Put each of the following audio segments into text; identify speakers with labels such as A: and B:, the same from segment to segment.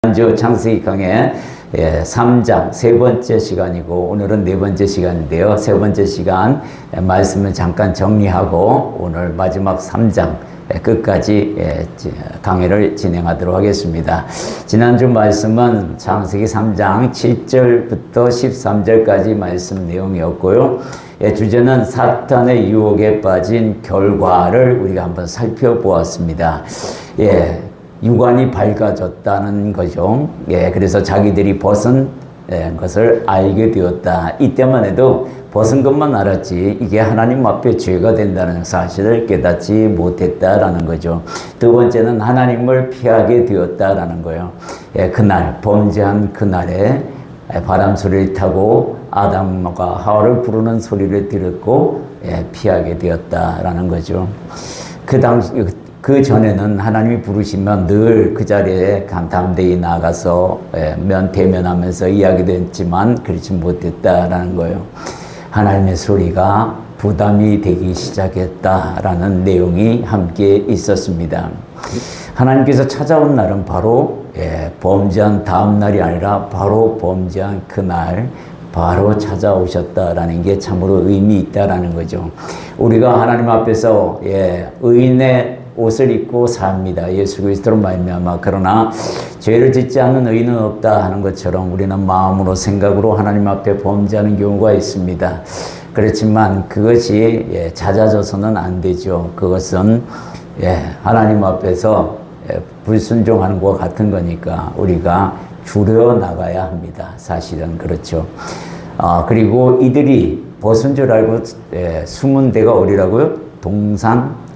A: 지난주 창세기 강의 3장 세 번째 시간이고 오늘은 네 번째 시간인데요. 세 번째 시간 말씀을 잠깐 정리하고 오늘 마지막 3장 끝까지 강의를 진행하도록 하겠습니다. 지난주 말씀은 창세기 3장 7절부터 13절까지 말씀 내용이었고요. 주제는 사탄의 유혹에 빠진 결과를 우리가 한번 살펴보았습니다. 육안이 밝아졌다는 거죠. 그래서 자기들이 벗은 것을 알게 되었다. 이때만 해도 벗은 것만 알았지 이게 하나님 앞에 죄가 된다는 사실을 깨닫지 못했다라는 거죠. 두 번째는 하나님을 피하게 되었다라는 거예요. 그날 범죄한 그날에 바람 소리를 타고 아담과 하와를 부르는 소리를 들었고 피하게 되었다라는 거죠. 그 전에는 하나님이 부르시면 늘 그 자리에 담대히 나가서 대면하면서 이야기도 했지만 그렇지 못했다라는 거예요. 하나님의 소리가 부담이 되기 시작했다라는 내용이 함께 있었습니다. 하나님께서 찾아온 날은 바로 범죄한 다음 날이 아니라 바로 범죄한 그날 바로 찾아오셨다라는 게 참으로 의미 있다라는 거죠. 우리가 하나님 앞에서 의인의 옷을 입고 삽니다. 예수 그리스도로 말미암아. 그러나 죄를 짓지 않는 의인은 없다 하는 것처럼 우리는 마음으로 생각으로 하나님 앞에 범죄하는 경우가 있습니다. 그렇지만 그것이 잦아져서는 안 되죠. 그것은 하나님 앞에서 불순종하는 것과 같은 거니까 우리가 줄여나가야 합니다. 사실은 그렇죠. 그리고 이들이 벗은 줄 알고 숨은 데가 어디라고요? 동산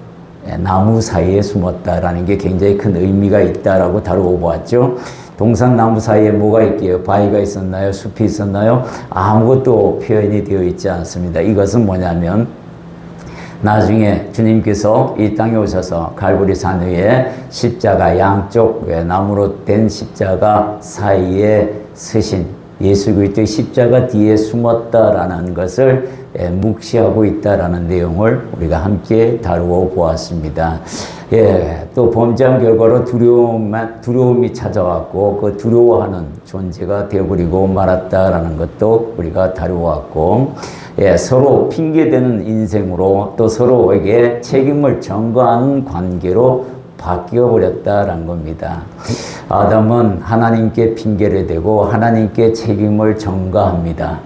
A: 나무 사이에 숨었다라는 게 굉장히 큰 의미가 있다라고 다루고 보았죠. 동산 나무 사이에 뭐가 있게요? 바위가 있었나요? 숲이 있었나요? 아무것도 표현이 되어 있지 않습니다. 이것은 뭐냐면 나중에 주님께서 이 땅에 오셔서 갈보리 산 위에 십자가 양쪽 나무로 된 십자가 사이에 서신 예수 그리스도의 십자가 뒤에 숨었다라는 것을 묵시하고 있다라는 내용을 우리가 함께 다루어 보았습니다. 또 범죄한 결과로 두려움이 찾아왔고 그 두려워하는 존재가 되어버리고 말았다라는 것도 우리가 다루어왔고 서로 핑계대는 인생으로 또 서로에게 책임을 전가하는 관계로 바뀌어버렸다라는 겁니다. 아담은 하나님께 핑계를 대고 하나님께 책임을 전가합니다.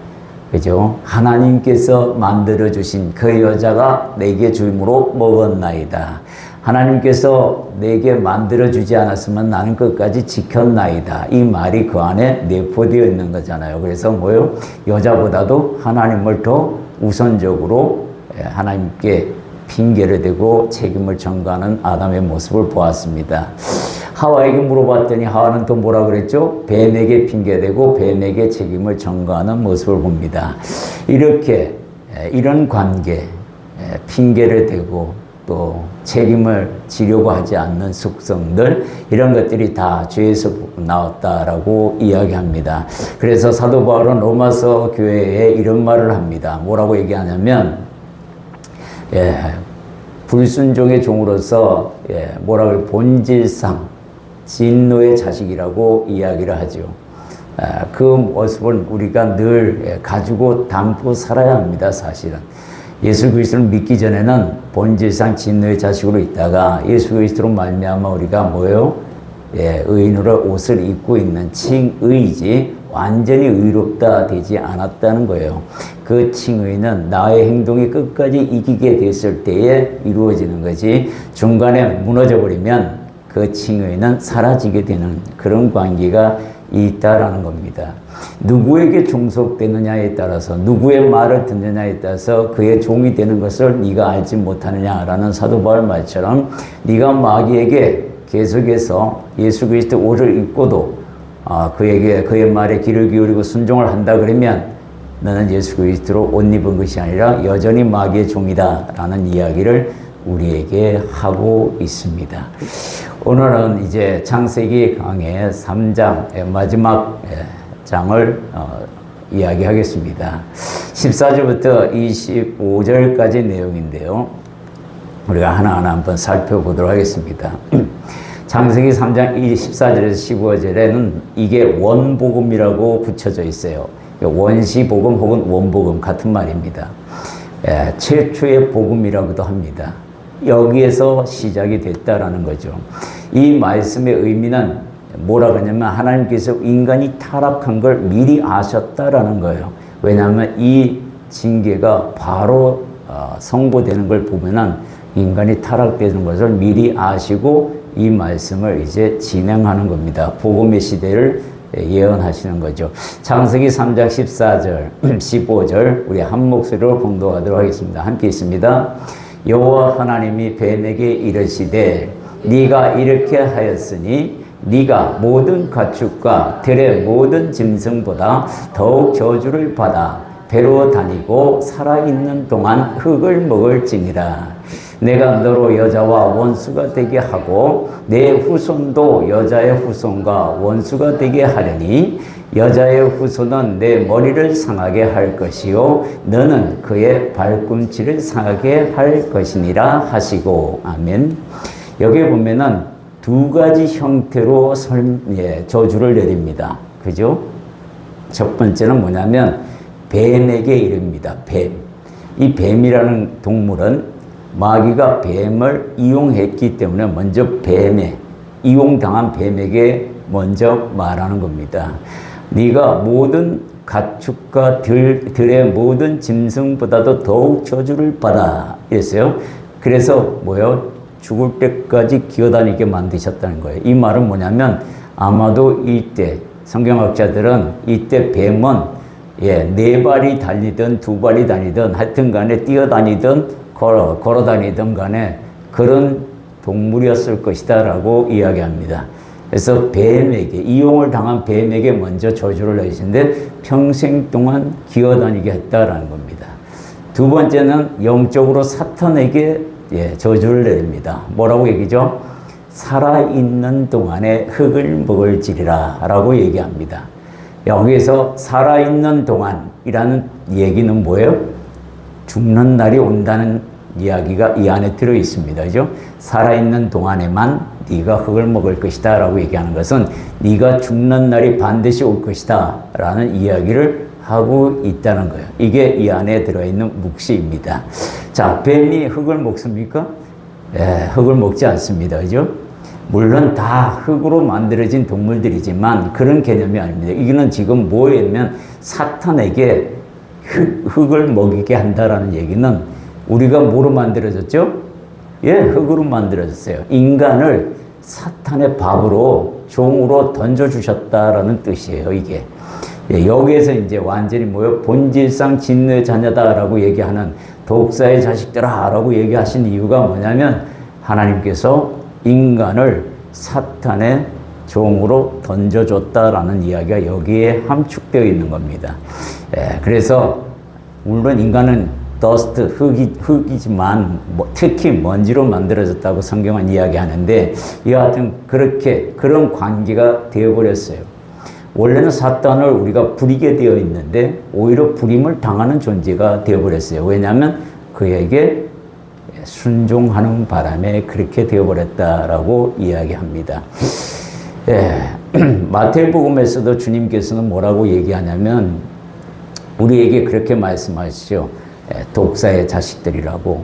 A: 그죠? 하나님께서 만들어주신 그 여자가 내게 주임으로 먹었나이다. 하나님께서 내게 만들어주지 않았으면 나는 끝까지 지켰나이다. 이 말이 그 안에 내포되어 있는 거잖아요. 그래서 뭐요? 여자보다도 하나님을 더 우선적으로 하나님께 핑계를 대고 책임을 전가하는 아담의 모습을 보았습니다. 하와에게 물어봤더니 하와는 또 뭐라 그랬죠? 뱀에게 핑계대고 뱀에게 책임을 전가하는 모습을 봅니다. 이렇게 이런 관계, 핑계를 대고 또 책임을 지려고 하지 않는 속성들, 이런 것들이 다 죄에서 나왔다라고 이야기합니다. 그래서 사도 바울은 로마서 교회에 이런 말을 합니다. 뭐라고 얘기하냐면 불순종의 종으로서 뭐라고 본질상 진노의 자식이라고 이야기를 하죠. 그 모습을 우리가 늘 가지고 담고 살아야 합니다. 사실은 예수 그리스도를 믿기 전에는 본질상 진노의 자식으로 있다가 예수 그리스도로 말미암아 우리가 뭐예요? 의인으로 옷을 입고 있는 칭의이지 완전히 의롭다 되지 않았다는 거예요. 그 칭의는 나의 행동이 끝까지 이기게 됐을 때에 이루어지는 거지 중간에 무너져 버리면 그 칭의는 사라지게 되는 그런 관계가 있다라는 겁니다. 누구에게 종속되느냐에 따라서 누구의 말을 듣느냐에 따라서 그의 종이 되는 것을 네가 알지 못하느냐라는 사도 바울 말처럼 네가 마귀에게 계속해서 예수 그리스도 옷을 입고도 그에게 그의 말에 귀를 기울이고 순종을 한다 그러면 너는 예수 그리스도로 옷 입은 것이 아니라 여전히 마귀의 종이다라는 이야기를 우리에게 하고 있습니다. 오늘은 이제 창세기 강의 3장 마지막 장을 이야기하겠습니다. 14절부터 25절까지 내용인데요. 우리가 하나하나 한번 살펴보도록 하겠습니다. 창세기 3장 14절에서 15절에는 이게 원복음이라고 붙여져 있어요. 원시복음 혹은 원복음 같은 말입니다. 최초의 복음이라고도 합니다. 여기에서 시작이 됐다라는 거죠. 이 말씀의 의미는 뭐라 그러냐면 하나님께서 인간이 타락한 걸 미리 아셨다라는 거예요. 왜냐하면 이 징계가 바로 선고되는 걸 보면은 인간이 타락되는 것을 미리 아시고 이 말씀을 이제 진행하는 겁니다. 복음의 시대를 예언하시는 거죠. 창세기 3장 14절, 15절 우리 한 목소리로 봉독하도록 하겠습니다. 함께 있습니다. 여호와 하나님이 뱀에게 이르시되 네가 이렇게 하였으니 네가 모든 가축과 들의 모든 짐승보다 더욱 저주를 받아 배로 다니고 살아있는 동안 흙을 먹을지니라. 내가 너로 여자와 원수가 되게 하고 내 후손도 여자의 후손과 원수가 되게 하려니 여자의 후손은 내 머리를 상하게 할 것이요 너는 그의 발꿈치를 상하게 할 것이니라 하시고. 아멘. 여기 보면은 두 가지 형태로 저주를 내립니다. 그죠? 첫 번째는 뭐냐면 뱀에게 이릅니다. 뱀. 이 뱀이라는 동물은 마귀가 뱀을 이용했기 때문에 먼저 이용당한 뱀에게 먼저 말하는 겁니다. 네가 모든 가축과 들의 모든 짐승보다도 더욱 저주를 받아 이랬어요. 그래서 죽을 때까지 기어다니게 만드셨다는 거예요. 이 말은 뭐냐면 아마도 이때 성경학자들은 이때 뱀은 네 발이 달리든 두 발이 다니든 하여튼 간에 뛰어다니든 걸어 다니든 간에 그런 동물이었을 것이다 라고 이야기합니다. 그래서 뱀에게, 이용을 당한 뱀에게 먼저 저주를 내리시는데 평생 동안 기어다니게 했다라는 겁니다. 두 번째는 영적으로 사탄에게 저주를 내립니다. 뭐라고 얘기죠? 살아있는 동안에 흙을 먹을지리라 라고 얘기합니다. 여기에서 살아있는 동안이라는 얘기는 뭐예요? 죽는 날이 온다는 이야기가 이 안에 들어 있습니다. 그죠? 살아있는 동안에만 네가 흙을 먹을 것이다 라고 얘기하는 것은 네가 죽는 날이 반드시 올 것이다 라는 이야기를 하고 있다는 거예요. 이게 이 안에 들어있는 묵시입니다. 자, 뱀이 흙을 먹습니까? 흙을 먹지 않습니다. 그죠? 물론 다 흙으로 만들어진 동물들이지만 그런 개념이 아닙니다. 이거는 지금 뭐냐면 사탄에게 흙을 먹이게 한다라는 얘기는 우리가 뭐로 만들어졌죠? 흙으로 만들어졌어요. 인간을 사탄의 밥으로 종으로 던져주셨다라는 뜻이에요, 이게. 여기에서 이제 완전히 본질상 진노의 자녀다라고 얘기하는 독사의 자식들아 라고 얘기하신 이유가 뭐냐면 하나님께서 인간을 사탄의 종으로 던져줬다라는 이야기가 여기에 함축되어 있는 겁니다. 그래서 물론 인간은 흙이지만 특히 먼지로 만들어졌다고 성경은 이야기하는데 여하튼 그런 관계가 되어버렸어요. 원래는 사탄을 우리가 부리게 되어 있는데 오히려 부림을 당하는 존재가 되어버렸어요. 왜냐하면 그에게 순종하는 바람에 그렇게 되어버렸다라고 이야기합니다. 마태복음에서도 주님께서는 뭐라고 얘기하냐면 우리에게 그렇게 말씀하시죠. 독사의 자식들이라고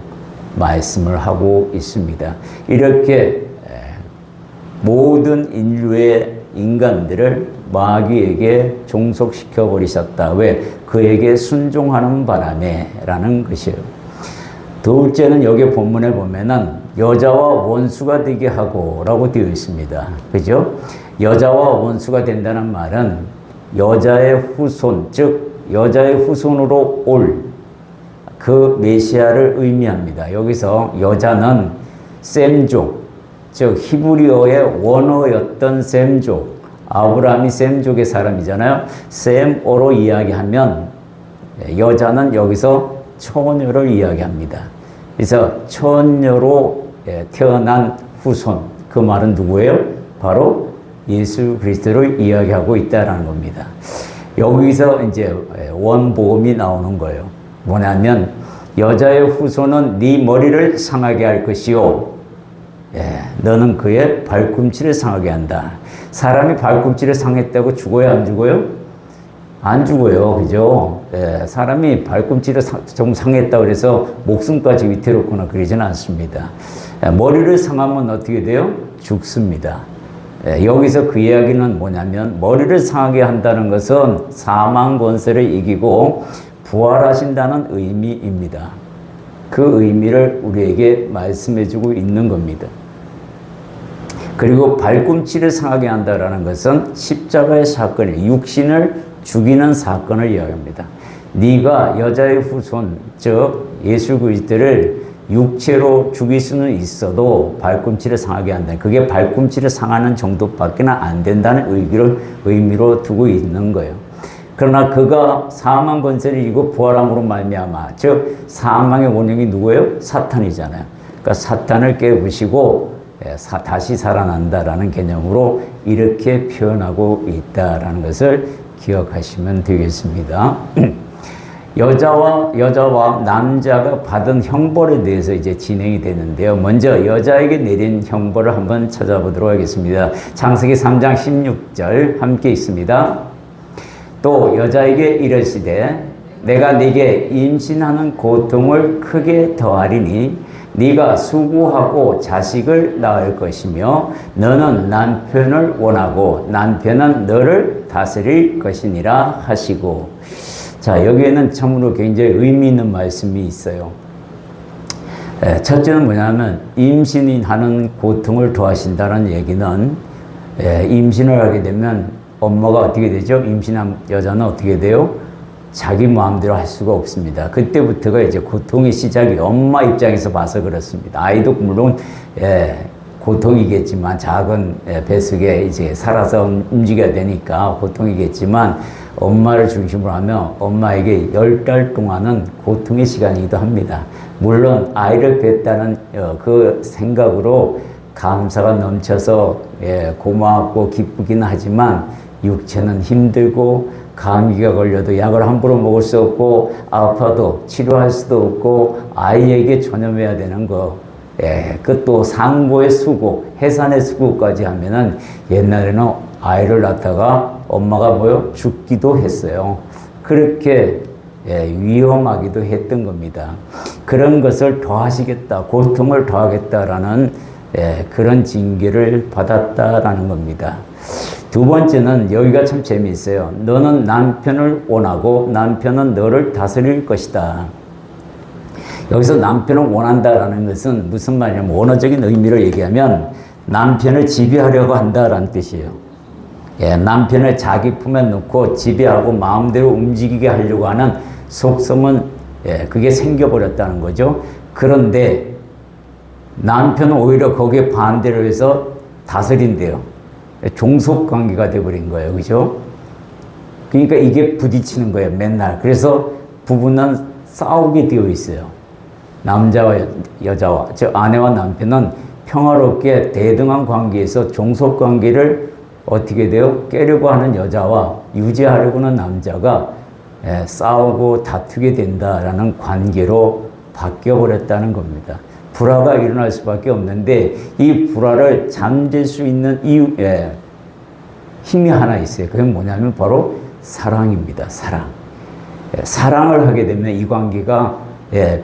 A: 말씀을 하고 있습니다. 이렇게 모든 인류의 인간들을 마귀에게 종속시켜 버리셨다. 왜? 그에게 순종하는 바람에 라는 것이에요. 둘째는 여기 본문에 보면은 여자와 원수가 되게 하고 라고 되어 있습니다. 그죠? 여자와 원수가 된다는 말은 여자의 후손, 즉 여자의 후손으로 올 그 메시아를 의미합니다. 여기서 여자는 셈족, 즉 히브리어의 원어였던 셈족, 아브라함이 셈족의 사람이잖아요. 셈어로 이야기하면 여자는 여기서 처녀를 이야기합니다. 그래서 처녀로 태어난 후손, 그 말은 누구예요? 바로 예수 그리스도를 이야기하고 있다라는 겁니다. 여기서 이제 원복음이 나오는 거예요. 뭐냐면 여자의 후손은 네 머리를 상하게 할 것이요 너는 그의 발꿈치를 상하게 한다. 사람이 발꿈치를 상했다고 죽어요, 안 죽어요? 안 죽어요, 그죠? 사람이 발꿈치를 좀 상했다고 해서 목숨까지 위태롭거나 그러지는 않습니다. 머리를 상하면 어떻게 돼요? 죽습니다. 여기서 그 이야기는 뭐냐면 머리를 상하게 한다는 것은 사망 권세를 이기고 부활하신다는 의미입니다. 그 의미를 우리에게 말씀해주고 있는 겁니다. 그리고 발꿈치를 상하게 한다는 것은 십자가의 사건이 육신을 죽이는 사건을 이야기합니다. 네가 여자의 후손, 즉 예수 그리스도를 육체로 죽일 수는 있어도 발꿈치를 상하게 한다. 그게 발꿈치를 상하는 정도밖에 안 된다는 의미로 두고 있는 거예요. 그러나 그가 사망 권세를 이기고 부활함으로 말미암아, 즉 사망의 원흉이 누구예요? 사탄이잖아요. 그러니까 사탄을 깨부시고 다시 살아난다라는 개념으로 이렇게 표현하고 있다라는 것을 기억하시면 되겠습니다. 여자와 남자가 받은 형벌에 대해서 이제 진행이 되는데요. 먼저 여자에게 내린 형벌을 한번 찾아보도록 하겠습니다. 창세기 3장 16절 함께 있습니다. 또 여자에게 이르시되 내가 네게 임신하는 고통을 크게 더하리니 네가 수고하고 자식을 낳을 것이며 너는 남편을 원하고 남편은 너를 다스릴 것이니라 하시고. 자, 여기에는 참으로 굉장히 의미 있는 말씀이 있어요. 첫째는 뭐냐면 임신이 하는 고통을 더하신다는 얘기는 임신을 하게 되면 엄마가 어떻게 되죠? 임신한 여자는 어떻게 돼요? 자기 마음대로 할 수가 없습니다. 그때부터가 이제 고통의 시작이 엄마 입장에서 봐서 그렇습니다. 아이도 물론 고통이겠지만 작은 뱃속에 이제 살아서 움직여야 되니까 고통이겠지만 엄마를 중심으로 하면 엄마에게 10달 동안은 고통의 시간이기도 합니다. 물론 아이를 뵀다는 그 생각으로 감사가 넘쳐서 고맙고 기쁘긴 하지만 육체는 힘들고 감기가 걸려도 약을 함부로 먹을 수 없고 아파도 치료할 수도 없고 아이에게 전염해야 되는 거. 그 또 상고의 수고, 해산의 수고까지 하면은 옛날에는 아이를 낳다가 엄마가 죽기도 했어요. 그렇게 위험하기도 했던 겁니다. 그런 것을 더하시겠다, 고통을 더하겠다라는 그런 징계를 받았다라는 겁니다. 두 번째는 여기가 참 재미있어요. 너는 남편을 원하고 남편은 너를 다스릴 것이다. 여기서 남편을 원한다라는 것은 무슨 말이냐면 원어적인 의미를 얘기하면 남편을 지배하려고 한다라는 뜻이에요. 남편을 자기 품에 놓고 지배하고 마음대로 움직이게 하려고 하는 속성은 그게 생겨버렸다는 거죠. 그런데 남편은 오히려 거기에 반대로 해서 다스린대요. 종속관계가 돼버린 거예요. 그죠? 그러니까 이게 부딪히는 거예요. 맨날. 그래서 부부는 싸우게 되어 있어요. 남자와 여자와, 즉 아내와 남편은 평화롭게 대등한 관계에서 종속관계를 어떻게 돼요? 깨려고 하는 여자와 유지하려고 하는 남자가 싸우고 다투게 된다라는 관계로 바뀌어버렸다는 겁니다. 불화가 일어날 수밖에 없는데 이 불화를 잠재 수 있는 힘이 하나 있어요. 그게 뭐냐면 바로 사랑입니다. 사랑. 사랑을 하게 되면 이 관계가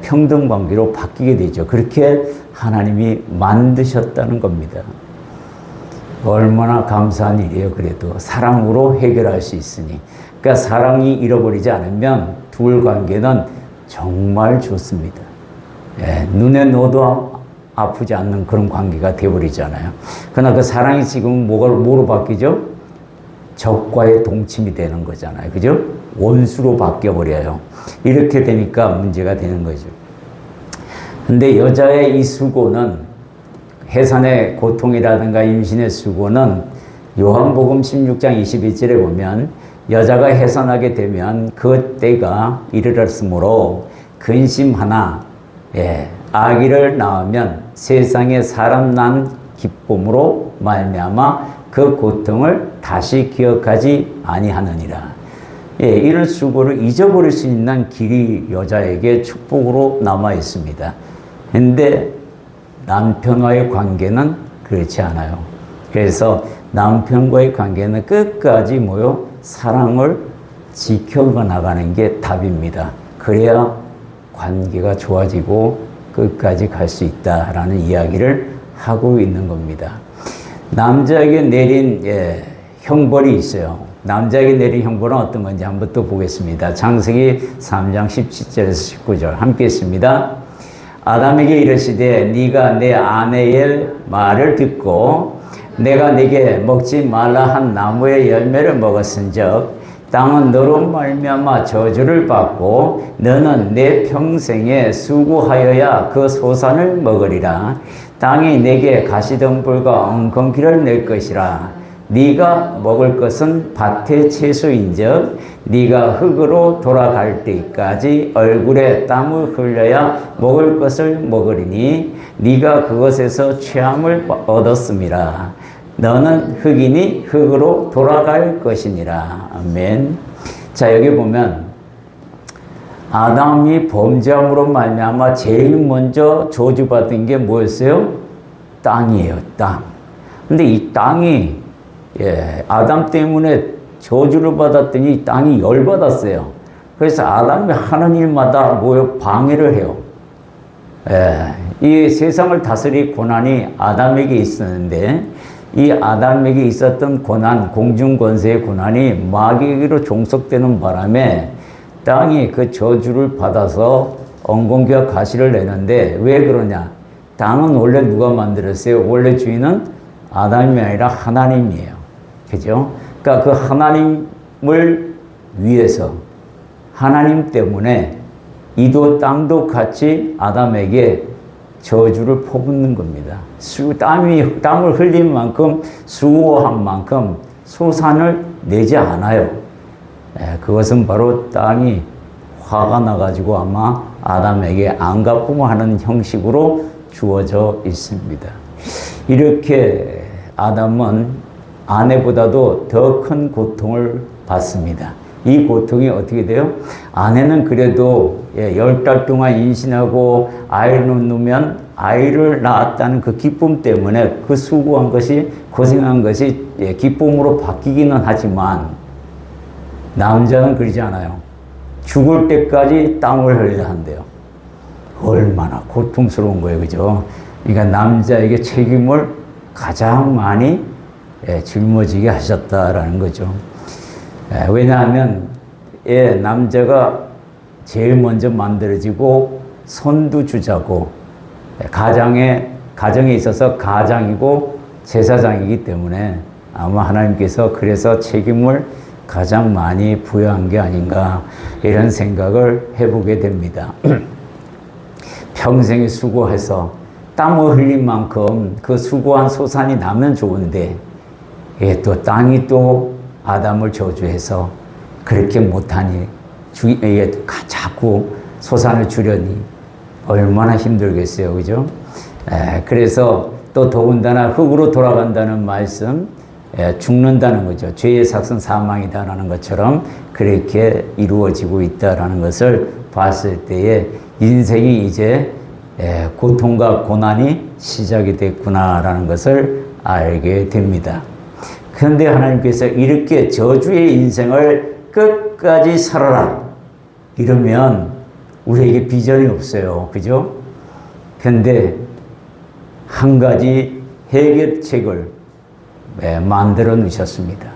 A: 평등 관계로 바뀌게 되죠. 그렇게 하나님이 만드셨다는 겁니다. 얼마나 감사한 일이에요. 그래도 사랑으로 해결할 수 있으니. 그러니까 사랑이 잃어버리지 않으면 둘 관계는 정말 좋습니다. 눈에 넣어도 아프지 않는 그런 관계가 되어버리잖아요. 그러나 그 사랑이 지금 뭐로 바뀌죠? 적과의 동침이 되는 거잖아요. 그죠? 원수로 바뀌어버려요. 이렇게 되니까 문제가 되는 거죠. 근데 여자의 이 수고는, 해산의 고통이라든가 임신의 수고는 요한복음 16장 21절에 보면 여자가 해산하게 되면 그 때가 이르렀으므로 근심하나 아기를 낳으면 세상에 사람 난 기쁨으로 말미암아 그 고통을 다시 기억하지 아니하느니라. 이런 수고를 잊어버릴 수 있는 길이 여자에게 축복으로 남아 있습니다. 근데 남편과의 관계는 그렇지 않아요. 그래서 남편과의 관계는 끝까지 사랑을 지켜가 나가는 게 답입니다. 그래야 관계가 좋아지고 끝까지 갈 수 있다라는 이야기를 하고 있는 겁니다. 남자에게 내린 형벌이 있어요. 남자에게 내린 형벌은 어떤 건지 한번 또 보겠습니다. 창세기 3장 17절에서 19절 함께 했습니다. 아담에게 이르시되 네가 내 아내의 말을 듣고 내가 네게 먹지 말라 한 나무의 열매를 먹었은즉 땅은 너로 말미암아 저주를 받고 너는 내 평생에 수고하여야 그 소산을 먹으리라. 땅이 내게 가시덤불과 엉겅퀴를 낼 것이라. 네가 먹을 것은 밭의 채소인즉 네가 흙으로 돌아갈 때까지 얼굴에 땀을 흘려야 먹을 것을 먹으리니 네가 그것에서 취함을 얻었음이라. 너는 흙이니 흙으로 돌아갈 것이니라. 아멘. 자, 여기 보면 아담이 범죄함으로 말미암아 제일 먼저 저주받은 게 뭐였어요? 땅이에요. 땅. 근데 이 땅이 아담 때문에 저주를 받았더니 이 땅이 열받았어요. 그래서 아담이 하는 일마다 방해를 해요. 이 세상을 다스릴 고난이 아담에게 있었는데 이 아담에게 있었던 고난, 공중권세의 고난이 마귀에게로 종속되는 바람에 땅이 그 저주를 받아서 엉겅퀴와 가시를 내는데 왜 그러냐? 땅은 원래 누가 만들었어요? 원래 주인은 아담이 아니라 하나님이에요. 그죠? 그러니까 그 하나님을 위해서 하나님 때문에 이도 땅도 같이 아담에게 저주를 퍼붓는 겁니다. 땀을 흘린 만큼 수고한 만큼 소산을 내지 않아요. 그것은 바로 땅이 화가 나가지고 아마 아담에게 안갚음하는 형식으로 주어져 있습니다. 이렇게 아담은 아내보다도 더 큰 고통을 받습니다. 이 고통이 어떻게 돼요? 아내는 그래도 10달 동안 임신하고 아이를 낳으면 아이를 낳았다는 그 기쁨 때문에 그 수고한 것이, 고생한 것이 기쁨으로 바뀌기는 하지만 남자는 그러지 않아요. 죽을 때까지 땀을 흘려야 한대요. 얼마나 고통스러운 거예요. 그죠? 그러니까 남자에게 책임을 가장 많이 짊어지게 하셨다라는 거죠. 왜냐하면 남자가 제일 먼저 만들어지고 선두주자고 가정에 있어서 가장이고 제사장이기 때문에 아마 하나님께서 그래서 책임을 가장 많이 부여한 게 아닌가 이런 생각을 해보게 됩니다. 평생에 수고해서 땀을 흘린 만큼 그 수고한 소산이 나면 좋은데 또 땅이 또 아담을 저주해서 그렇게 못하니 자꾸 소산을 주려니 얼마나 힘들겠어요. 그죠? 그래서 또 더군다나 흙으로 돌아간다는 말씀, 죽는다는 거죠. 죄의 삭은 사망이다라는 것처럼 그렇게 이루어지고 있다라는 것을 봤을 때에 인생이 이제 고통과 고난이 시작이 됐구나라는 것을 알게 됩니다. 그런데 하나님께서 이렇게 저주의 인생을 끝까지 살아라 이러면 우리에게 비전이 없어요. 그죠? 그런데 한 가지 해결책을 만들어 놓으셨습니다.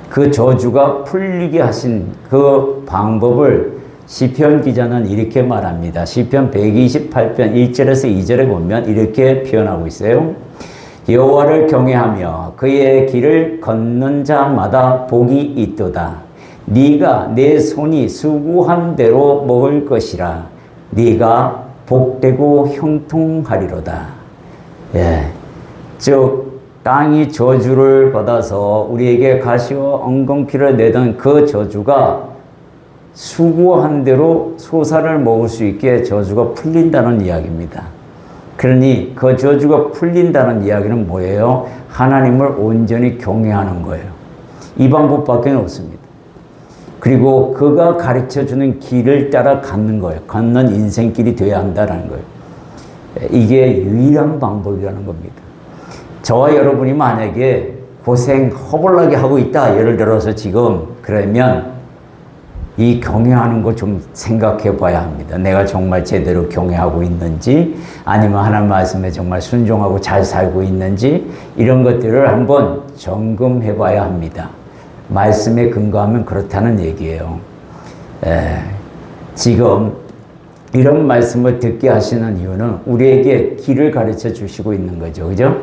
A: 그 저주가 풀리게 하신 그 방법을 시편 기자는 이렇게 말합니다. 시편 128편 1절에서 2절에 보면 이렇게 표현하고 있어요. 여호와를 경외하며 그의 길을 걷는 자마다 복이 있도다. 네가 내 손이 수고한 대로 먹을 것이라. 네가 복되고 형통하리로다. 즉 땅이 저주를 받아서 우리에게 가시와 엉겅퀴를 내던 그 저주가 수고한 대로 소산을 먹을 수 있게 저주가 풀린다는 이야기입니다. 그러니 그 저주가 풀린다는 이야기는 뭐예요? 하나님을 온전히 경외하는 거예요. 이 방법밖에 없습니다. 그리고 그가 가르쳐주는 길을 따라 걷는 거예요. 걷는 인생길이 되어야 한다는 거예요. 이게 유일한 방법이라는 겁니다. 저와 여러분이 만약에 고생 허벌나게 하고 있다, 예를 들어서 지금, 그러면 이 경외하는 거 좀 생각해 봐야 합니다. 내가 정말 제대로 경외하고 있는지, 아니면 하나님 말씀에 정말 순종하고 잘 살고 있는지, 이런 것들을 한번 점검해 봐야 합니다. 말씀에 근거하면 그렇다는 얘기예요. 지금 이런 말씀을 듣게 하시는 이유는 우리에게 길을 가르쳐 주시고 있는 거죠. 그죠?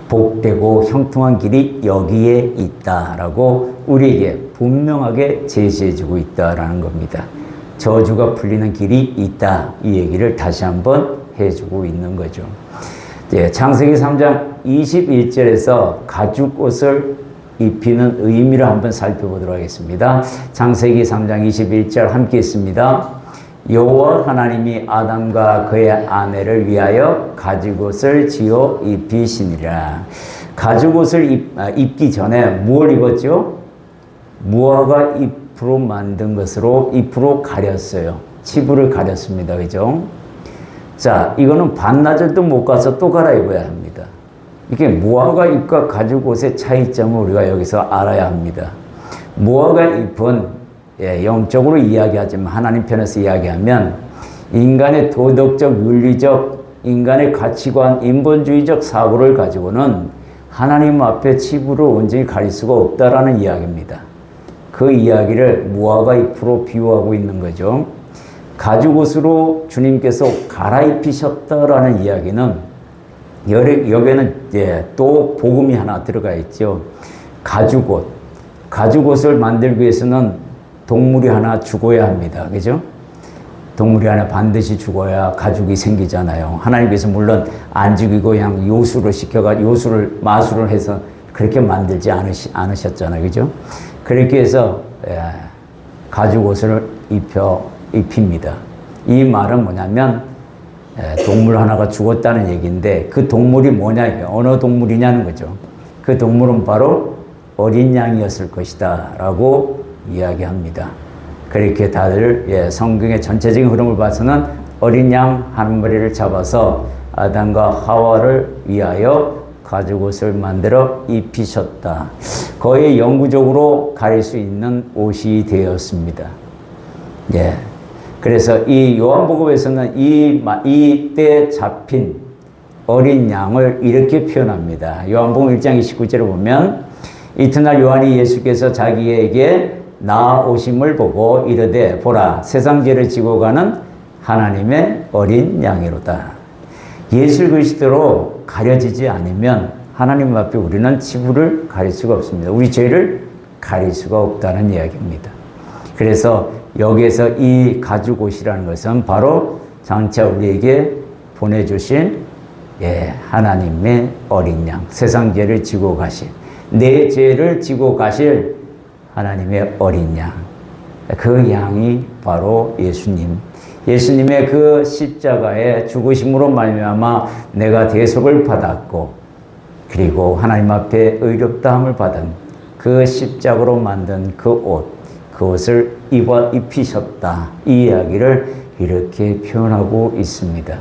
A: 복되고 형통한 길이 여기에 있다라고 우리에게 분명하게 제시해 주고 있다라는 겁니다. 저주가 풀리는 길이 있다, 이 얘기를 다시 한번 해주고 있는 거죠. 창세기 3장 21절에서 가죽옷을 입히는 의미를 한번 살펴보도록 하겠습니다. 창세기 3장 21절 함께 있습니다. 여호와 하나님이 아담과 그의 아내를 위하여 가죽옷을 지어 입히시니라. 가죽옷을 입기 전에 무엇을 입었죠? 무화과 잎으로 만든 것으로 잎으로 가렸어요. 치부를 가렸습니다. 그죠? 자, 이거는 반나절도 못 가서 또 갈아입어야 합니다. 이게 무화과 잎과 가죽옷의 차이점을 우리가 여기서 알아야 합니다. 무화과 잎은 영적으로 이야기하지만 하나님 편에서 이야기하면 인간의 도덕적, 윤리적, 인간의 가치관, 인본주의적 사고를 가지고는 하나님 앞에 치부를 온전히 가릴 수가 없다라는 이야기입니다. 그 이야기를 무화과 잎으로 비유하고 있는 거죠. 가죽옷으로 주님께서 갈아입히셨다라는 이야기는 여기에는 또 복음이 하나 들어가 있죠. 가죽옷. 가죽옷을 만들기 위해서는 동물이 하나 죽어야 합니다. 그죠? 동물이 하나 반드시 죽어야 가죽이 생기잖아요. 하나님께서 물론 안 죽이고 그냥 요술을 마술을 해서 그렇게 만들지 않으셨잖아요. 그죠? 그렇게 해서 가죽옷을 입힙니다. 이 말은 뭐냐면 동물 하나가 죽었다는 얘기인데 그 동물이 뭐냐, 어느 동물이냐는 거죠. 그 동물은 바로 어린 양이었을 것이다 라고 이야기합니다. 그렇게 다들 성경의 전체적인 흐름을 봐서는 어린 양 한 마리를 잡아서 아담과 하와를 위하여 가죽옷을 만들어 입히셨다. 거의 영구적으로 가릴 수 있는 옷이 되었습니다. 그래서 이 요한복음에서는 이때 잡힌 어린 양을 이렇게 표현합니다. 요한복음 1장 29절을 보면 이튿날 요한이 예수께서 자기에게 나오심을 보고 이르되 보라 세상 죄를 지고 가는 하나님의 어린 양이로다. 예수 그리스도로 가려지지 않으면 하나님 앞에 우리는 치부를 가릴 수가 없습니다. 우리 죄를 가릴 수가 없다는 이야기입니다. 그래서 여기에서 이 가죽옷이라는 것은 바로 장차 우리에게 보내주신 하나님의 어린 양, 세상 죄를 지고 가실, 내 죄를 지고 가실 하나님의 어린 양, 그 양이 바로 예수님의 그 십자가의 죽으심으로 말미암아 내가 대속을 받았고 그리고 하나님 앞에 의롭다함을 받은 그 십자가로 만든 그 옷, 그것을 입히셨다. 이 이야기를 이렇게 표현하고 있습니다.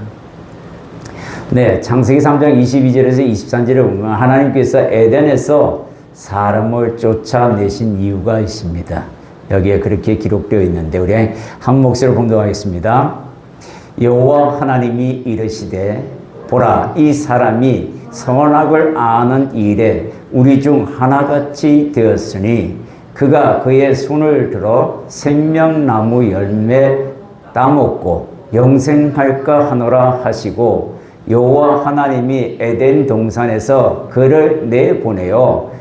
A: 창세기 3장 22절에서 23절에 보면 하나님께서 에덴에서 사람을 쫓아내신 이유가 있습니다. 여기에 그렇게 기록되어 있는데 우리 한 목소리로 봉독하겠습니다. 여호와 하나님이 이르시되 보라 이 사람이 선악을 아는 일에 우리 중 하나같이 되었으니 그가 그의 손을 들어 생명나무 열매 따먹고 영생할까 하노라 하시고 여호와 하나님이 에덴 동산에서 그를 내보내어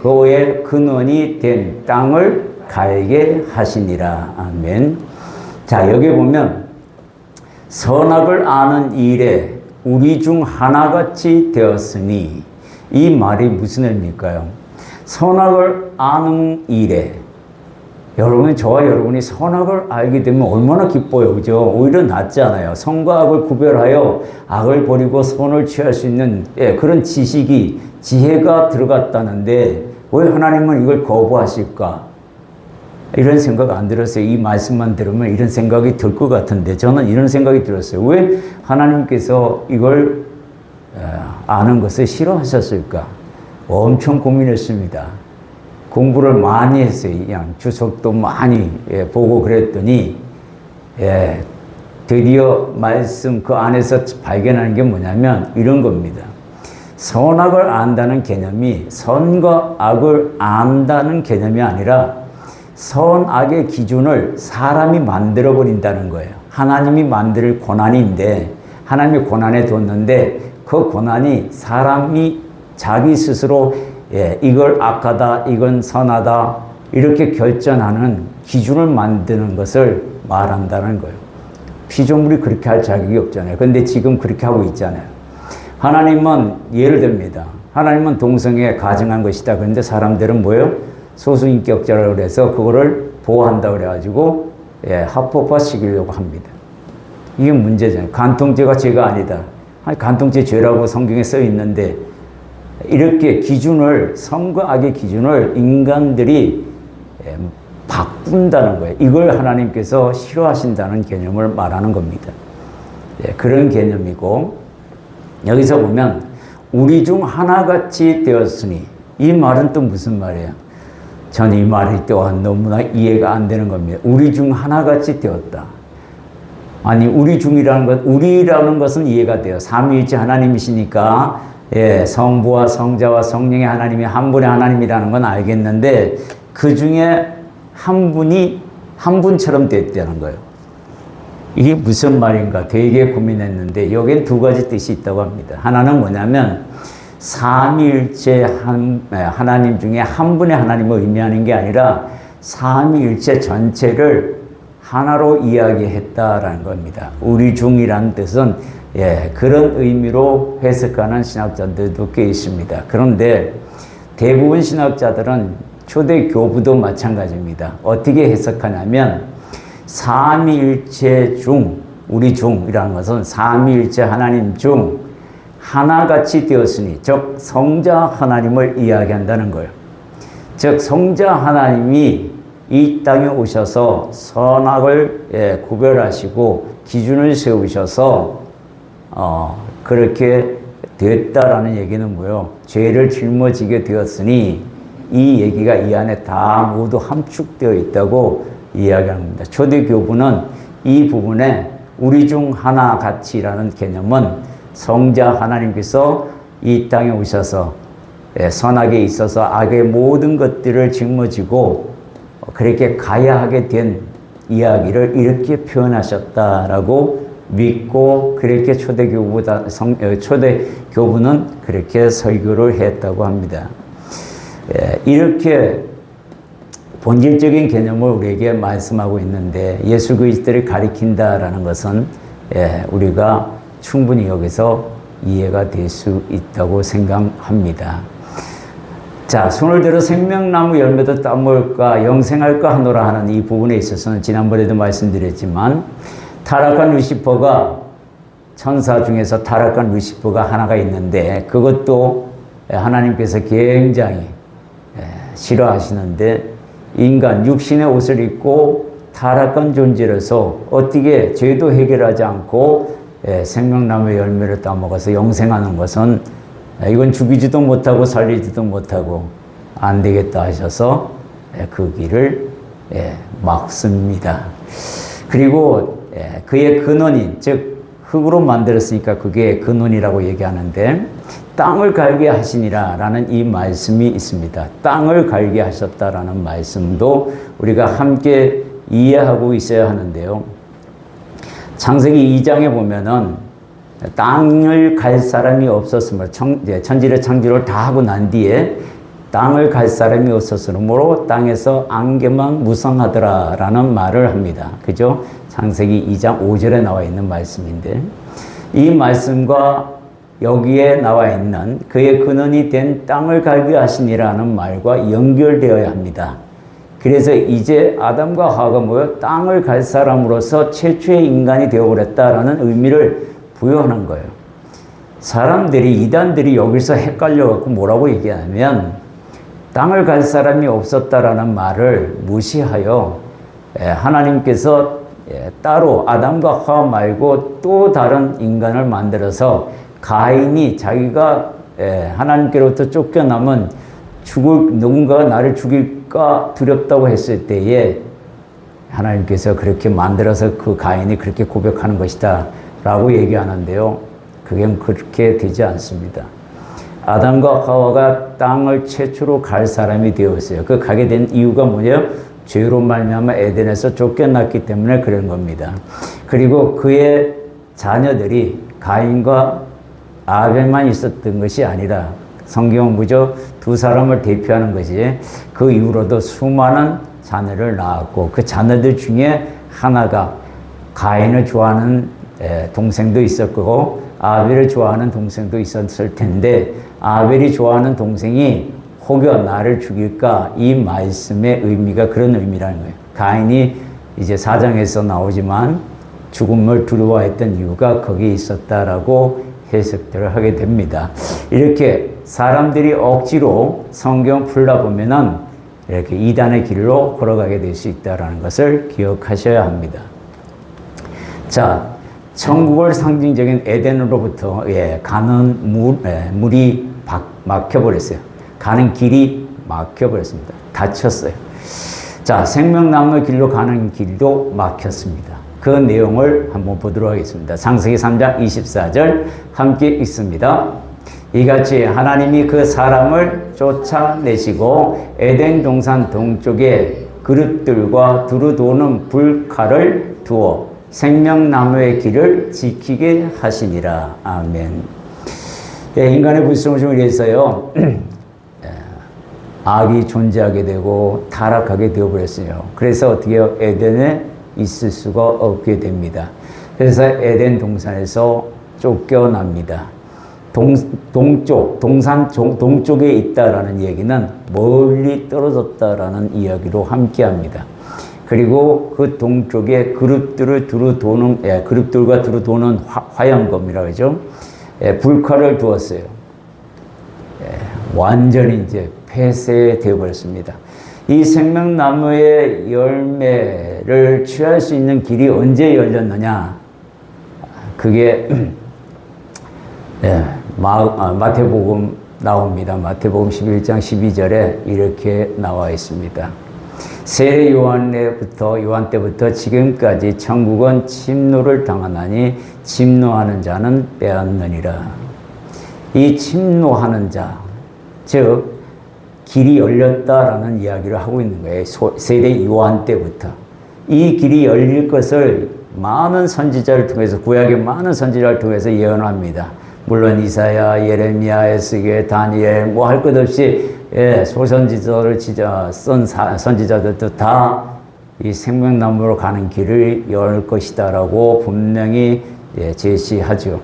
A: 그의 근원이 된 땅을 갈게 하시니라. 아멘. 자, 여기 보면 선악을 아는 일에 우리 중 하나같이 되었으니 이 말이 무슨 의미일까요? 선악을 아는 일에 저와 여러분이 선악을 알게 되면 얼마나 기뻐요. 그죠? 오히려 낫잖아요. 선과 악을 구별하여 악을 버리고 선을 취할 수 있는 그런 지혜가 들어갔다는데 왜 하나님은 이걸 거부하실까? 이런 생각 안 들었어요. 이 말씀만 들으면 이런 생각이 들 것 같은데 저는 이런 생각이 들었어요. 왜 하나님께서 이걸 아는 것을 싫어하셨을까? 엄청 고민했습니다. 공부를 많이 했어요. 그냥 주석도 많이 보고 그랬더니 드디어 말씀 그 안에서 발견하는 게 뭐냐면 이런 겁니다. 선악을 안다는 개념이 선과 악을 안다는 개념이 아니라 선악의 기준을 사람이 만들어 버린다는 거예요. 하나님이 만들 고난인데 하나님이 고난에 뒀는데 그 고난이 사람이 자기 스스로 이걸 악하다, 이건 선하다 이렇게 결정하는 기준을 만드는 것을 말한다는 거예요. 피조물이 그렇게 할 자격이 없잖아요. 근데 지금 그렇게 하고 있잖아요. 하나님은 예를 듭니다. 하나님은 동성애 가증한 것이다. 그런데 사람들은 뭐예요? 소수인격자라고 그래서 그거를 보호한다고 그래가지고 합법화 시키려고 합니다. 이게 문제잖아요. 간통죄가 죄가 아니다. 아니, 간통죄 죄라고 성경에 써 있는데 이렇게 기준을, 선과 악의 기준을 인간들이 바꾼다는 거예요. 이걸 하나님께서 싫어하신다는 개념을 말하는 겁니다. 그런 개념이고, 여기서 보면 우리 중 하나같이 되었으니, 이 말은 또 무슨 말이에요? 전 이 말이 또한 너무나 이해가 안 되는 겁니다. 우리 중 하나같이 되었다. 아니, 우리라는 것은 이해가 돼요. 삼위일체 하나님이시니까, 성부와 성자와 성령의 하나님이 한 분의 하나님이라는 건 알겠는데, 그 중에 한 분이 한 분처럼 됐다는 거예요. 이게 무슨 말인가 되게 고민했는데, 여기엔 두 가지 뜻이 있다고 합니다. 하나는 뭐냐면, 삼위일체 하나님 중에 한 분의 하나님을 의미하는 게 아니라 삼위일체 전체를 하나로 이야기했다라는 겁니다. 우리 중이라는 뜻은 그런 의미로 해석하는 신학자들도 꽤 있습니다. 그런데 대부분 신학자들은 초대 교부도 마찬가지입니다. 어떻게 해석하냐면 삼위일체 중, 우리 중이라는 것은 삼위일체 하나님 중 하나같이 되었으니, 즉 성자 하나님을 이야기한다는 거예요. 즉 성자 하나님이 이 땅에 오셔서 선악을 구별하시고 기준을 세우셔서 그렇게 됐다라는 얘기는 뭐예요? 죄를 짊어지게 되었으니 이 얘기가 이 안에 다 모두 함축되어 있다고 이야기합니다. 초대교부는 이 부분에 우리 중 하나같이라는 개념은 성자 하나님께서 이 땅에 오셔서 선악에 있어서 악의 모든 것들을 짊어지고 그렇게 가야 하게 된 이야기를 이렇게 표현하셨다라고 믿고, 그렇게 초대교부는 그렇게 설교를 했다고 합니다. 이렇게 본질적인 개념을 우리에게 말씀하고 있는데, 예수 그리스도를 가리킨다라는 것은 우리가 충분히 여기서 이해가 될 수 있다고 생각합니다. 자, 손을 들어 생명나무 열매도 따먹을까 영생할까 하노라 하는 이 부분에 있어서는 지난번에도 말씀드렸지만, 타락한 루시퍼가, 천사 중에서 타락한 루시퍼가 하나가 있는데 그것도 하나님께서 굉장히 싫어하시는데, 인간 육신의 옷을 입고 타락한 존재로서 어떻게 죄도 해결하지 않고 생명나무의 열매를 따먹어서 영생하는 것은 이건 죽이지도 못하고 살리지도 못하고 안 되겠다 하셔서 그 길을 막습니다. 그리고 그의 근원인, 즉 흙으로 만들었으니까 그게 근원이라고 얘기하는데, 땅을 갈게 하시니라 라는 이 말씀이 있습니다. 땅을 갈게 하셨다라는 말씀도 우리가 함께 이해하고 있어야 하는데요. 창세기 2장에 보면은 땅을 갈 사람이 없었으므로, 천지를 창조를 다 하고 난 뒤에 땅을 갈 사람이 없었으므로 땅에서 안개만 무성하더라 라는 말을 합니다. 그죠? 창세기 2장 5절에 나와 있는 말씀인데, 이 말씀과 여기에 나와 있는 그의 근원이 된 땅을 갈게 하시니라는 말과 연결되어야 합니다. 그래서 이제 아담과 하와가 모여 땅을 갈 사람으로서 최초의 인간이 되어버렸다라는 의미를 부여하는 거예요. 사람들이, 이단들이 여기서 헷갈려갖고 뭐라고 얘기하냐면, 땅을 갈 사람이 없었다라는 말을 무시하여 하나님께서 따로 아담과 하와 말고 또 다른 인간을 만들어서 가인이 자기가 하나님께로부터 쫓겨나면 누군가가 나를 죽일까 두렵다고 했을 때에 하나님께서 그렇게 만들어서 그 가인이 그렇게 고백하는 것이다 라고 얘기하는데요. 그게 그렇게 되지 않습니다. 아담과 하와가 땅을 최초로 갈 사람이 되었어요. 그 가게 된 이유가 뭐냐요? 죄로 말미암아 에덴에서 쫓겨났기 때문에 그런 겁니다. 그리고 그의 자녀들이 가인과 아벨만 있었던 것이 아니라 성경은 무저 두 사람을 대표하는 것이 그 이후로도 수많은 자녀를 낳았고 그 자녀들 중에 하나가 가인을 좋아하는 동생도 있었고 아벨을 좋아하는 동생도 있었을 텐데 아벨이 좋아하는 동생이 혹여 나를 죽일까 이 말씀의 의미가 그런 의미라는 거예요. 가인이 이제 4장에서 나오지만 죽음을 두려워했던 이유가 거기에 있었다라고 해석들을 하게 됩니다. 이렇게 사람들이 억지로 성경 풀다 보면은 이렇게 이단의 길로 걸어가게 될 수 있다는 것을 기억하셔야 합니다. 자, 천국을 상징적인 에덴으로부터 가는 물이 막혀버렸어요. 가는 길이 막혀버렸습니다. 닫혔어요. 자, 생명나무의 길로 가는 길도 막혔습니다. 그 내용을 한번 보도록 하겠습니다. 창세기 3장 24절 함께 읽습니다. 이같이 하나님이 그 사람을 쫓아내시고 에덴 동산 동쪽에 그릇들과 두루 도는 불칼을 두어 생명나무의 길을 지키게 하시니라. 아멘. 인간의 불순종을 위해서요, 악이 존재하게 되고 타락하게 되어버렸어요. 그래서 어떻게 해요? 에덴에 있을 수가 없게 됩니다. 그래서 에덴 동산에서 쫓겨납니다. 동쪽에 있다라는 얘기는 멀리 떨어졌다라는 이야기로 함께 합니다. 그리고 그 동쪽에 그룹들과 두루 도는 화영검이라고 하죠. 불칼을 두었어요. 완전히 이제 폐쇄되어 버렸습니다. 이 생명나무의 열매를 취할 수 있는 길이 언제 열렸느냐? 그게 마태복음 나옵니다. 마태복음 11장 12절에 이렇게 나와 있습니다. 세례 요한 때부터 지금까지 천국은 침노를 당하나니 침노하는 자는 빼앗느니라. 이 침노하는 자, 즉 길이 열렸다라는 이야기를 하고 있는 거예요. 세례 요한 때부터. 이 길이 열릴 것을 많은 선지자를 통해서, 구약의 많은 선지자를 통해서 예언합니다. 물론 이사야, 예레미야, 에스겔, 다니엘 뭐 할 것 없이 소선지자를 쓴 선지자들도 다 이 생명나무로 가는 길을 열 것이다라고 분명히 제시하죠.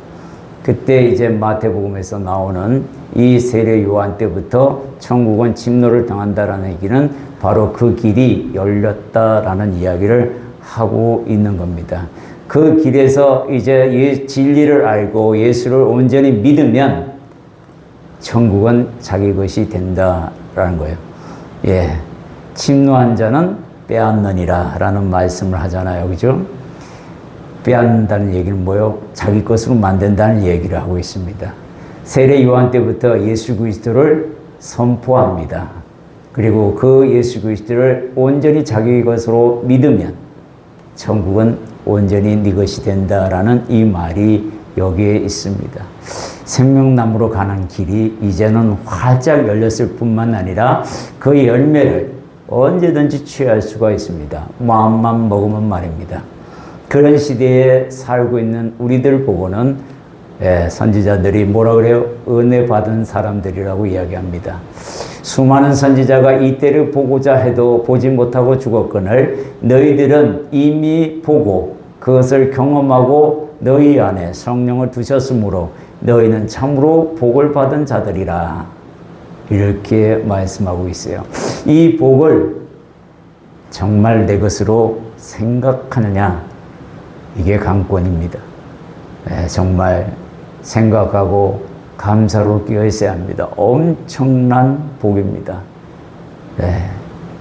A: 그때 이제 마태복음에서 나오는 이 세례 요한 때부터 천국은 침노를 당한다라는 얘기는 바로 그 길이 열렸다라는 이야기를 하고 있는 겁니다. 그 길에서 이제 진리를 알고 예수를 온전히 믿으면 천국은 자기 것이 된다라는 거예요. 침노한 자는 빼앗느니라 라는 말씀을 하잖아요. 그죠? 빼앗는다는 얘기는 뭐요? 자기 것으로 만든다는 얘기를 하고 있습니다. 세례 요한 때부터 예수 그리스도를 선포합니다. 그리고 그 예수 그리스도를 온전히 자기 것으로 믿으면 천국은 온전히 네 것이 된다라는 이 말이 여기에 있습니다. 생명나무로 가는 길이 이제는 활짝 열렸을 뿐만 아니라 그 열매를 언제든지 취할 수가 있습니다. 마음만 먹으면 말입니다. 그런 시대에 살고 있는 우리들 보고는 선지자들이 뭐라 그래요? 은혜 받은 사람들이라고 이야기합니다. 수많은 선지자가 이 때를 보고자 해도 보지 못하고 죽었거늘 너희들은 이미 보고 그것을 경험하고 너희 안에 성령을 두셨으므로 너희는 참으로 복을 받은 자들이라. 이렇게 말씀하고 있어요. 이 복을 정말 내 것으로 생각하느냐? 이게 관건입니다. 정말 생각하고 감사로 끼어 있어야 합니다. 엄청난 복입니다.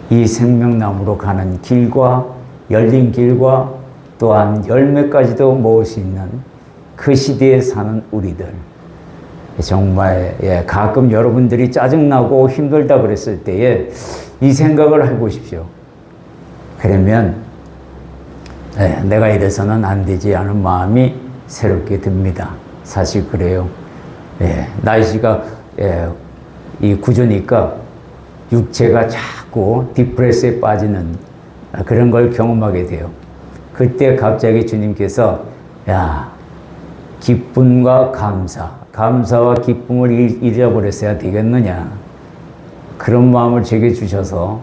A: 이 생명나무로 가는 길과 열린 길과 또한 열매까지도 먹을 수 있는 그 시대에 사는 우리들. 정말 가끔 여러분들이 짜증나고 힘들다 그랬을 때에 이 생각을 해보십시오. 그러면 내가 이래서는 안 되지 하는 마음이 새롭게 듭니다. 사실 그래요. 날씨가 이 구조니까 육체가 자꾸 디프레스에 빠지는 그런 걸 경험하게 돼요. 그때 갑자기 주님께서 기쁨과 감사와 기쁨을 잃어버렸어야 되겠느냐, 그런 마음을 제게 주셔서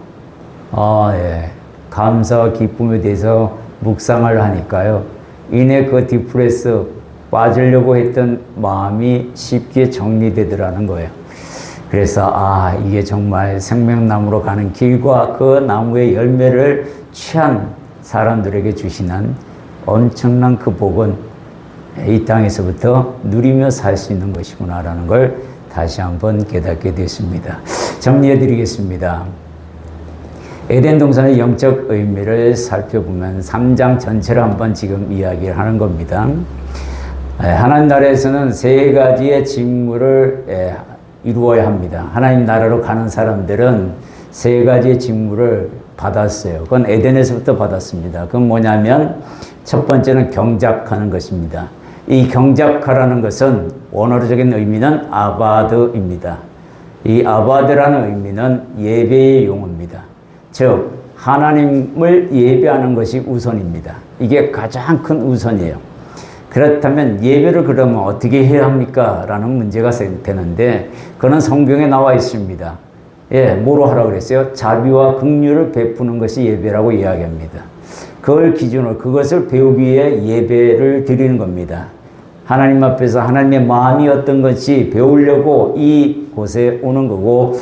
A: 감사와 기쁨에 대해서 묵상을 하니까요, 이내 그 디프레스 빠지려고 했던 마음이 쉽게 정리되더라는 거예요. 그래서 이게 정말 생명나무로 가는 길과 그 나무의 열매를 취한 사람들에게 주시는 엄청난 그 복은 이 땅에서부터 누리며 살 수 있는 것이구나라는 걸 다시 한번 깨닫게 됐습니다. 정리해 드리겠습니다. 에덴 동산의 영적 의미를 살펴보면 3장 전체를 한번 지금 이야기를 하는 겁니다. 하나님 나라에서는 세 가지의 직무를 이루어야 합니다. 하나님 나라로 가는 사람들은 세 가지의 직무를 받았어요. 그건 에덴에서부터 받았습니다. 그건 뭐냐면 첫 번째는 경작하는 것입니다. 이 경작하라는 것은 원어적인 의미는 아바드입니다. 이 아바드라는 의미는 예배의 용어입니다. 즉 하나님을 예배하는 것이 우선입니다. 이게 가장 큰 우선이에요. 그렇다면 예배를 그러면 어떻게 해야 합니까? 라는 문제가 되는데 그는 성경에 나와 있습니다. 뭐로 하라고 그랬어요? 자비와 긍휼을 베푸는 것이 예배라고 이야기합니다. 그걸 기준으로 그것을 배우기 위해 예배를 드리는 겁니다. 하나님 앞에서 하나님의 마음이 어떤 것이 배우려고 이곳에 오는 거고,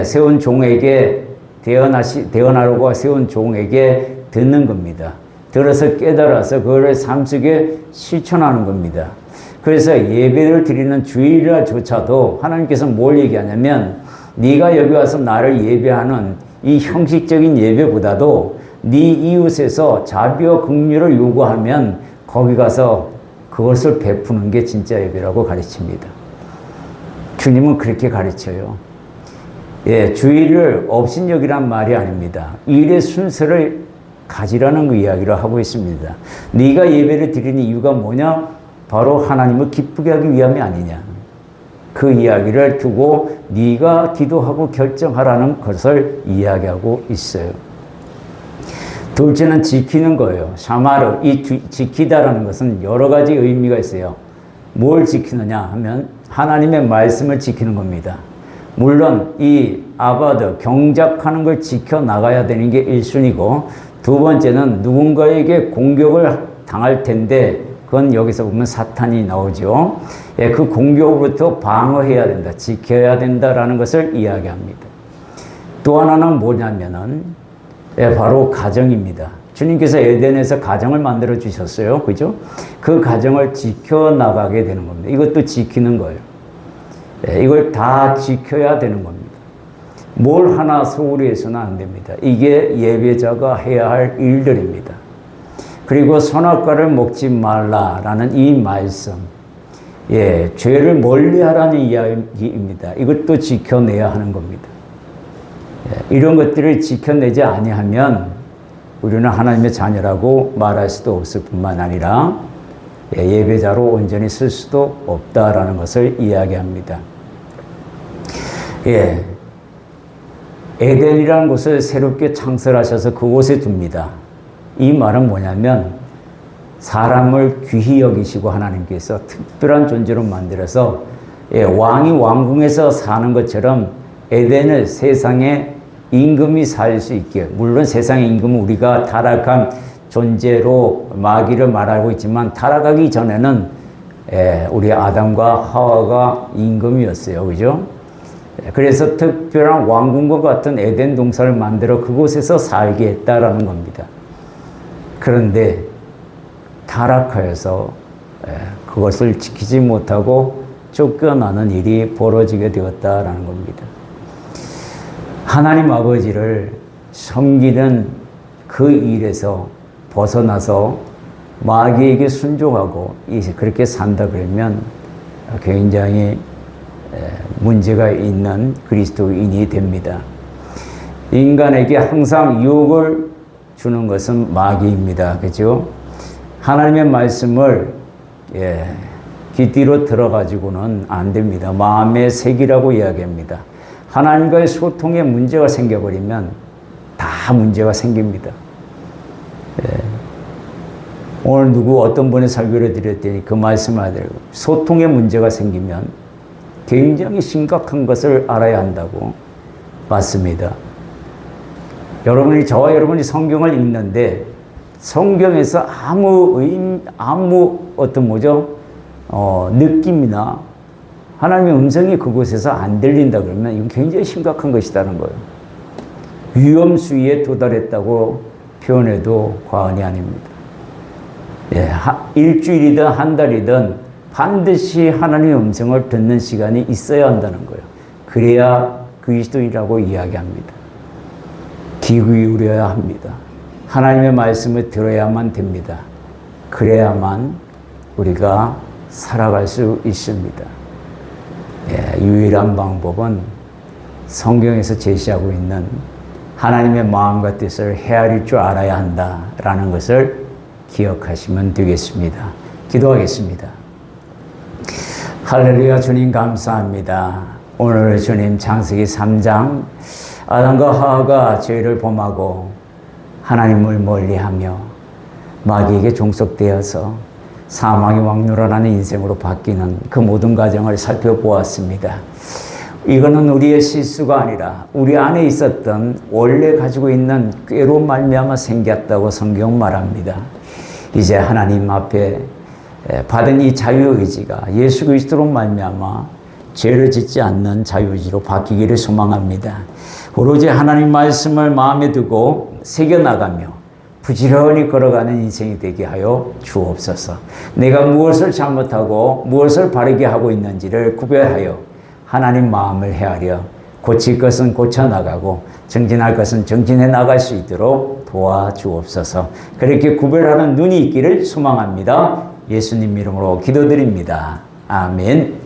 A: 세운 종에게 대언하려고 세운 종에게 듣는 겁니다. 들어서 깨달아서 그거를 삶 속에 실천하는 겁니다. 그래서 예배를 드리는 주일조차도 하나님께서 뭘 얘기하냐면, 네가 여기 와서 나를 예배하는 이 형식적인 예배보다도 네 이웃에서 자비와 긍휼을 요구하면 거기 가서 그것을 베푸는 게 진짜 예배라고 가르칩니다. 주님은 그렇게 가르쳐요. 주일을 업신여기란 말이 아닙니다. 일의 순서를 가지라는 그 이야기를 하고 있습니다. 네가 예배를 드리는 이유가 뭐냐? 바로 하나님을 기쁘게 하기 위함이 아니냐. 그 이야기를 두고 네가 기도하고 결정하라는 것을 이야기하고 있어요. 둘째는 지키는 거예요. 샤마르, 지키다라는 것은 여러 가지 의미가 있어요. 뭘 지키느냐 하면 하나님의 말씀을 지키는 겁니다. 물론 이 아바드, 경작하는 걸 지켜나가야 되는 게 1순위고, 두 번째는 누군가에게 공격을 당할 텐데 그건 여기서 보면 사탄이 나오죠. 그 공격으로부터 방어해야 된다, 지켜야 된다라는 것을 이야기합니다. 또 하나는 뭐냐면은 바로 가정입니다. 주님께서 에덴에서 가정을 만들어 주셨어요. 그죠? 그 가정을 지켜나가게 되는 겁니다. 이것도 지키는 거예요. 이걸 다 지켜야 되는 겁니다. 뭘 하나 소홀히 해서는 안 됩니다. 이게 예배자가 해야 할 일들입니다. 그리고 선악과를 먹지 말라라는 이 말씀, 죄를 멀리하라는 이야기입니다. 이것도 지켜내야 하는 겁니다. 이런 것들을 지켜내지 아니하면 우리는 하나님의 자녀라고 말할 수도 없을 뿐만 아니라 예배자로 온전히 쓸 수도 없다라는 것을 이야기합니다. 에덴이라는 곳을 새롭게 창설하셔서 그곳에 둡니다. 이 말은 뭐냐면 사람을 귀히 여기시고 하나님께서 특별한 존재로 만들어서 왕이 왕궁에서 사는 것처럼 에덴을 세상에 임금이 살 수 있게, 물론 세상의 임금은 우리가 타락한 존재로 마귀를 말하고 있지만 타락하기 전에는 우리 아담과 하와가 임금이었어요. 그죠? 그래서 특별한 왕궁과 같은 에덴 동산을 만들어 그곳에서 살게 했다라는 겁니다. 그런데 타락하여서 그것을 지키지 못하고 쫓겨나는 일이 벌어지게 되었다라는 겁니다. 하나님 아버지를 섬기는 그 일에서 벗어나서 마귀에게 순종하고 그렇게 산다 그러면 굉장히 문제가 있는 그리스도인이 됩니다. 인간에게 항상 유혹을 주는 것은 마귀입니다. 그죠? 하나님의 말씀을 귀뒤로 들어가지고는 안 됩니다. 마음의 색이라고 이야기합니다. 하나님과의 소통에 문제가 생겨버리면 다 문제가 생깁니다. 오늘 어떤 분의 설교를 드렸더니 그 말씀을 하더라고요. 소통에 문제가 생기면 굉장히 심각한 것을 알아야 한다고. 맞습니다. 저와 여러분이 성경을 읽는데 성경에서 아무 느낌이나 하나님의 음성이 그곳에서 안 들린다 그러면 이건 굉장히 심각한 것이라는 거예요. 위험 수위에 도달했다고 표현해도 과언이 아닙니다. 일주일이든 한 달이든 반드시 하나님의 음성을 듣는 시간이 있어야 한다는 거예요. 그래야 그리스도인이라고 이야기합니다. 귀 기울여야 합니다. 하나님의 말씀을 들어야만 됩니다. 그래야만 우리가 살아갈 수 있습니다. 유일한 방법은 성경에서 제시하고 있는 하나님의 마음과 뜻을 헤아릴 줄 알아야 한다라는 것을 기억하시면 되겠습니다. 기도하겠습니다. 할렐루야. 주님 감사합니다. 오늘 주님 창세기 3장 아담과 하와가 죄를 범하고 하나님을 멀리하며 마귀에게 종속되어서 사망의 왕노라는 인생으로 바뀌는 그 모든 과정을 살펴보았습니다. 이거는 우리의 실수가 아니라 우리 안에 있었던 원래 가지고 있는 꾀로 말미암아 생겼다고 성경 말합니다. 이제 하나님 앞에 받은 이 자유의지가 예수 그리스도로 말미암아 죄를 짓지 않는 자유의지로 바뀌기를 소망합니다. 오로지 하나님 말씀을 마음에 두고 새겨나가며 부지런히 걸어가는 인생이 되게 하여 주옵소서. 내가 무엇을 잘못하고 무엇을 바르게 하고 있는지를 구별하여 하나님 마음을 헤아려 고칠 것은 고쳐나가고 정진할 것은 정진해 나갈 수 있도록 도와주옵소서. 그렇게 구별하는 눈이 있기를 소망합니다. 예수님 이름으로 기도드립니다. 아멘.